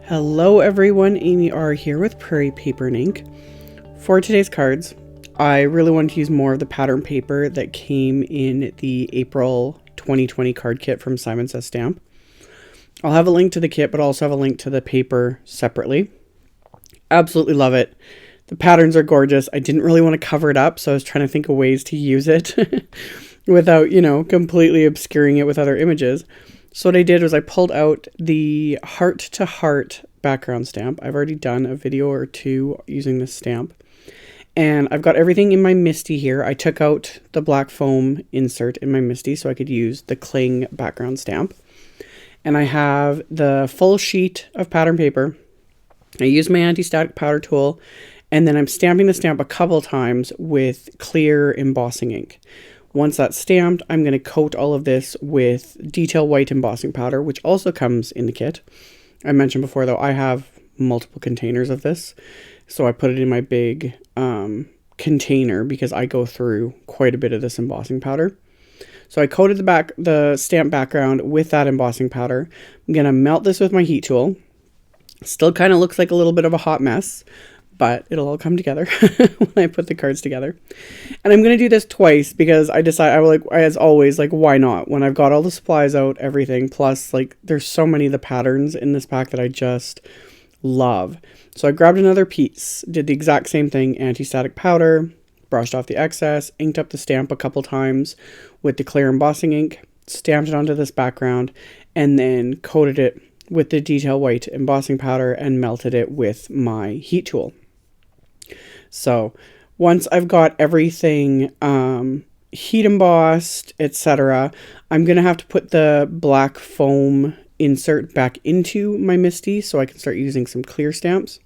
Hello everyone, AmyR here with Prairie paper and ink. For today's cards, I really wanted to use more of the pattern paper that came in the April 2020 card kit from Simon Says Stamp. I'll have a link to the kit, but I'll also have a link to the paper separately. Absolutely love it. The patterns are gorgeous. I didn't really want to cover it up, so I was trying to think of ways to use it without, completely obscuring it with other images. So what I did was I pulled out the heart to heart background stamp. I've already done a video or two using this stamp. And I've got everything in my MISTI here. I took out the black foam insert in my MISTI so I could use the cling background stamp. And I have the full sheet of pattern paper. I use my anti-static powder tool, and then I'm stamping the stamp a couple times with clear embossing ink. Once that's stamped, I'm going to coat all of this with detail white embossing powder, which also comes in the kit. I mentioned before, though, I have multiple containers of this, so I put it in my big container because I go through quite a bit of this embossing powder. So I coated the stamp background with that embossing powder. I'm going to melt this with my heat tool. Still kind of looks like a little bit of a hot mess, but it'll all come together when I put the cards together. And I'm going to do this twice because I decided, as always, why not? When I've got all the supplies out, everything, plus, there's so many of the patterns in this pack that I just love. So I grabbed another piece, did the exact same thing, anti-static powder, brushed off the excess, inked up the stamp a couple times with the Clair embossing ink, stamped it onto this background, and then coated it with the detail white embossing powder and melted it with my heat tool. So once I've got everything heat embossed, etc., I'm going to have to put the black foam insert back into my MISTI so I can start using some clear stamps.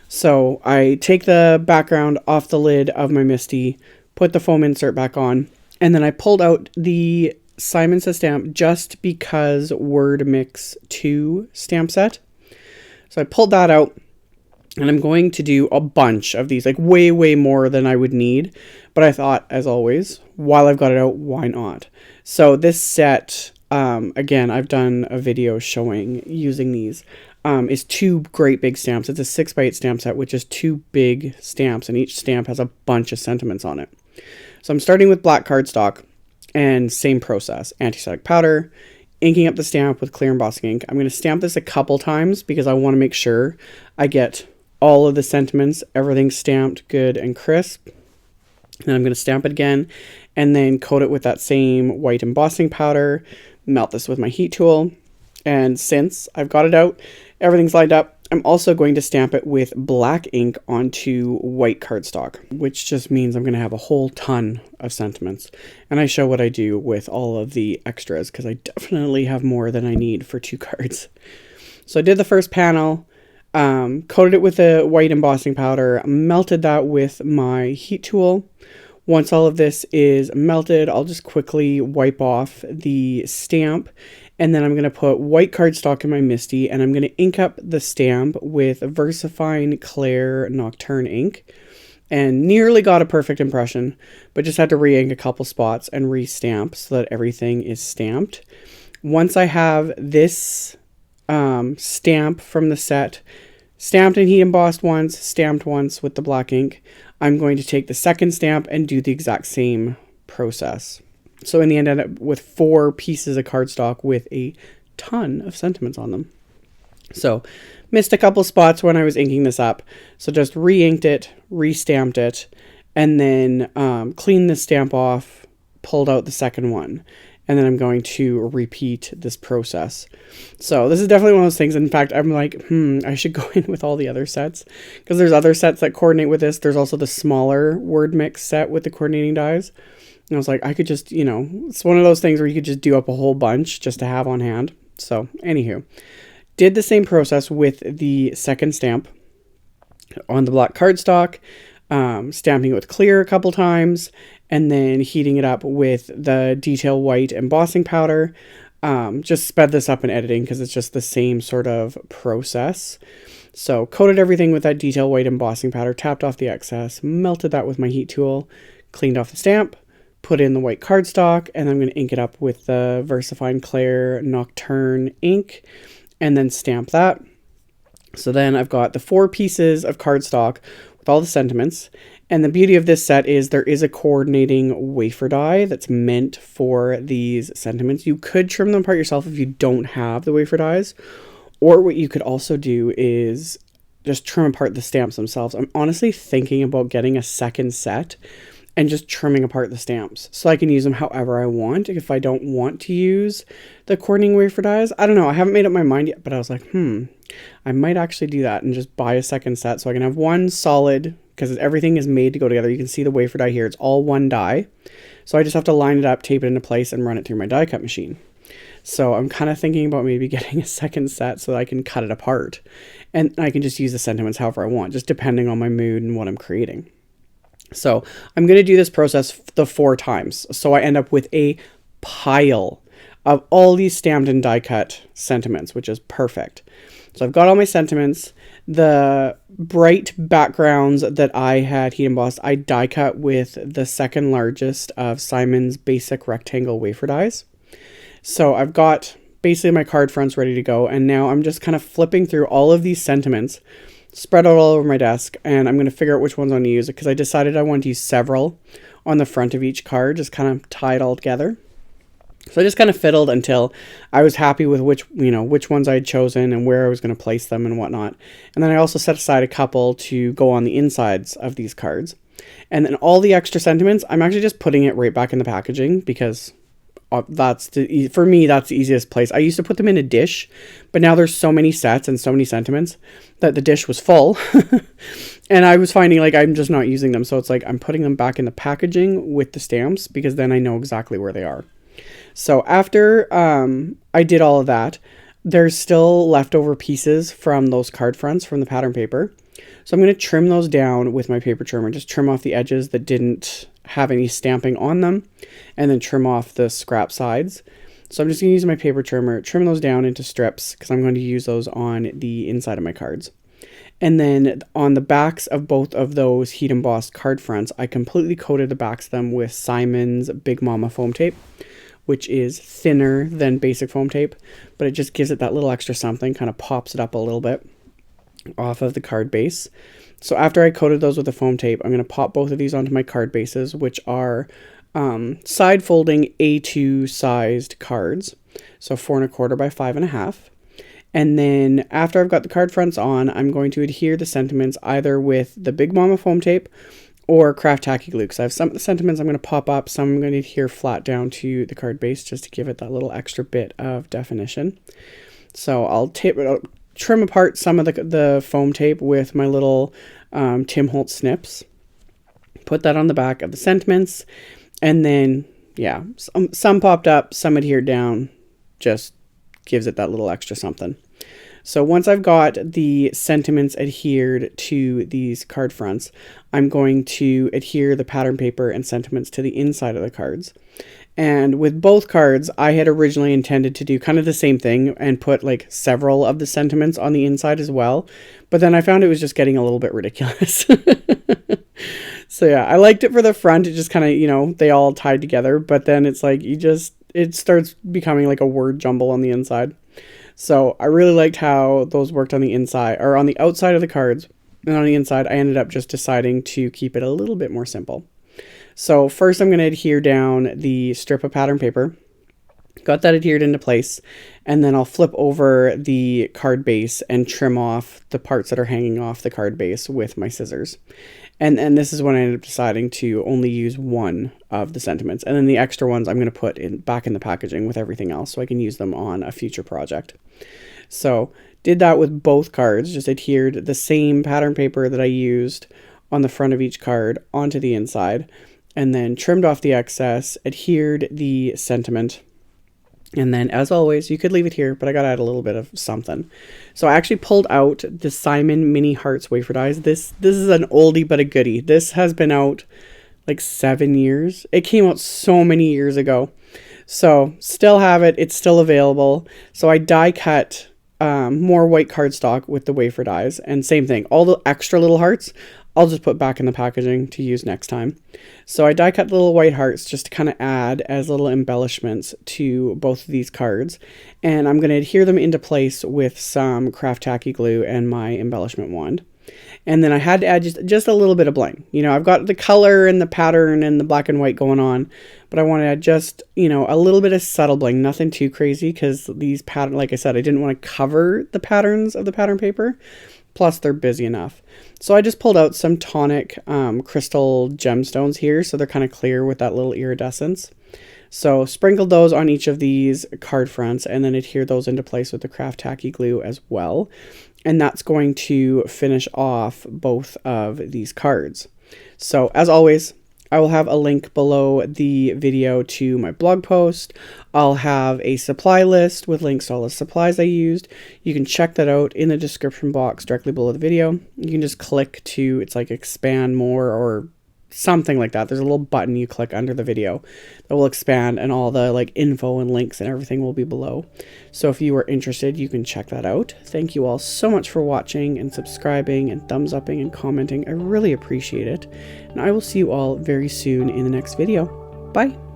So I take the background off the lid of my MISTI, put the foam insert back on, and then I pulled out the Simon Says Stamp Just Because Word Mix 2 stamp set. So I pulled that out. And I'm going to do a bunch of these, way more than I would need. But I thought, as always, while I've got it out, why not? So this set, again, I've done a video showing using these, is two great big stamps. It's a 6x8 stamp set with just two big stamps, and each stamp has a bunch of sentiments on it. So I'm starting with black cardstock, and same process, anti-static powder, inking up the stamp with clear embossing ink. I'm going to stamp this a couple times because I want to make sure I get all of the sentiments, everything stamped good and crisp. Then I'm going to stamp it again and then coat it with that same white embossing powder, melt this with my heat tool. And since I've got it out, everything's lined up, I'm also going to stamp it with black ink onto white cardstock, which just means I'm going to have a whole ton of sentiments. And I show what I do with all of the extras because I definitely have more than I need for 2 cards. So I did the first panel, coated it with the white embossing powder, melted that with my heat tool. Once all of this is melted, I'll just quickly wipe off the stamp, and then I'm going to put white cardstock in my MISTI, and I'm going to ink up the stamp with VersaFine Clair Nocturne ink, and nearly got a perfect impression, but just had to re-ink a couple spots and re-stamp so that everything is stamped. Once I have this stamp from the set stamped and heat embossed once, stamped once with the black ink, I'm going to take the second stamp and do the exact same process. So in the end, I end up with 4 pieces of cardstock with a ton of sentiments on them. So missed a couple spots when I was inking this up, so just re-inked it, re-stamped it, and then cleaned the stamp off, pulled out the second one. And then I'm going to repeat this process. So this is definitely one of those things. In fact, I'm like, I should go in with all the other sets because there's other sets that coordinate with this. There's also the smaller word mix set with the coordinating dies. And I was like, I could just, it's one of those things where you could just do up a whole bunch just to have on hand. So anywho, did the same process with the second stamp on the black cardstock, stamping it with clear a couple times, and then heating it up with the detail white embossing powder. Just sped this up in editing because it's just the same sort of process. So coated everything with that detail white embossing powder, tapped off the excess, melted that with my heat tool, cleaned off the stamp, put in the white cardstock, and I'm going to ink it up with the VersaFine Clair Nocturne ink, and then stamp that. So then I've got the 4 pieces of cardstock with all the sentiments. And the beauty of this set is there is a coordinating wafer die that's meant for these sentiments. You could trim them apart yourself if you don't have the wafer dies. Or what you could also do is just trim apart the stamps themselves. I'm honestly thinking about getting a second set and just trimming apart the stamps so I can use them however I want. If I don't want to use the coordinating wafer dies, I don't know. I haven't made up my mind yet, but I was like, I might actually do that and just buy a second set so I can have one solid, because everything is made to go together. You can see the wafer die here. It's all one die. So I just have to line it up, tape it into place, and run it through my die cut machine. So I'm kind of thinking about maybe getting a second set so that I can cut it apart. And I can just use the sentiments however I want, just depending on my mood and what I'm creating. So I'm going to do this process the 4 times. So I end up with a pile of all these stamped and die cut sentiments, which is perfect. So I've got all my sentiments. The bright backgrounds that I had heat embossed, I die cut with the second largest of Simon's basic rectangle wafer dies. So I've got basically my card fronts ready to go. And now I'm just kind of flipping through all of these sentiments, spread out all over my desk, and I'm going to figure out which ones I'm going to use, because I decided I want to use several on the front of each card, just kind of tie it all together. So I just kind of fiddled until I was happy with which ones I had chosen and where I was going to place them and whatnot. And then I also set aside a couple to go on the insides of these cards. And then all the extra sentiments, I'm actually just putting it right back in the packaging, because for me, that's the easiest place. I used to put them in a dish, but now there's so many sets and so many sentiments that the dish was full. And I was finding like I'm just not using them. So it's like I'm putting them back in the packaging with the stamps, because then I know exactly where they are. So after I did all of that, there's still leftover pieces from those card fronts from the pattern paper. So I'm going to trim those down with my paper trimmer. Just trim off the edges that didn't have any stamping on them, and then trim off the scrap sides. So I'm just going to use my paper trimmer, trim those down into strips, because I'm going to use those on the inside of my cards. And then on the backs of both of those heat embossed card fronts, I completely coated the backs of them with Simon's Big Mama foam tape, which is thinner than basic foam tape, but it just gives it that little extra something, kind of pops it up a little bit off of the card base. So after I coated those with the foam tape, I'm going to pop both of these onto my card bases, which are side folding A2 sized cards. So 4 1/4 by 5 1/2. And then after I've got the card fronts on, I'm going to adhere the sentiments either with the Big Mama foam tape or craft tacky glue. Because I have some of the sentiments I'm going to pop up, some I'm going to adhere flat down to the card base just to give it that little extra bit of definition. So I'll tape it out, trim apart some of the foam tape with my little Tim Holtz snips. Put that on the back of the sentiments. And then, yeah, some popped up, some adhered down. Just gives it that little extra something. So once I've got the sentiments adhered to these card fronts, I'm going to adhere the pattern paper and sentiments to the inside of the cards. And with both cards, I had originally intended to do kind of the same thing and put like several of the sentiments on the inside as well. But then I found it was just getting a little bit ridiculous. So yeah, I liked it for the front. It just kind of, they all tied together. But then it's like it starts becoming like a word jumble on the inside. So I really liked how those worked on the inside or on the outside of the cards. And on the inside, I ended up just deciding to keep it a little bit more simple. So first I'm going to adhere down the strip of pattern paper. Got that adhered into place. And then I'll flip over the card base and trim off the parts that are hanging off the card base with my scissors. And this is when I ended up deciding to only use one of the sentiments. And then the extra ones I'm going to put back in the packaging with everything else so I can use them on a future project. So did that with both cards, just adhered the same pattern paper that I used on the front of each card onto the inside, and then trimmed off the excess, adhered the sentiment. And then, as always, you could leave it here, but I got to add a little bit of something. So I actually pulled out the Simon Mini Hearts wafer dies. This is an oldie but a goodie. This has been out like 7 years. It came out so many years ago. So still have it. It's still available. So I die cut more white cardstock with the wafer dies. And same thing. All the extra little hearts, I'll just put back in the packaging to use next time. So I die cut the little white hearts just to kind of add as little embellishments to both of these cards. And I'm going to adhere them into place with some craft tacky glue and my embellishment wand. And then I had to add just a little bit of bling. You know, I've got the color and the pattern and the black and white going on, but I want to add just, you know, a little bit of subtle bling, nothing too crazy, because these pattern, like I said, I didn't want to cover the patterns of the pattern paper. Plus they're busy enough. So I just pulled out some Tonic crystal gemstones here, so they're kind of clear with that little iridescence. So sprinkled those on each of these card fronts and then adhere those into place with the craft tacky glue as well. And that's going to finish off both of these cards. So as always, I will have a link below the video to my blog post. I'll have a supply list with links to all the supplies I used. You can check that out in the description box directly below the video. You can just click to, it's like expand more or something like that. There's a little button you click under the video that will expand, and all the like info and links and everything will be below. So if you are interested, you can check that out. Thank you all so much for watching and subscribing and thumbs upping and commenting. I really appreciate it. And I will see you all very soon in the next video. Bye.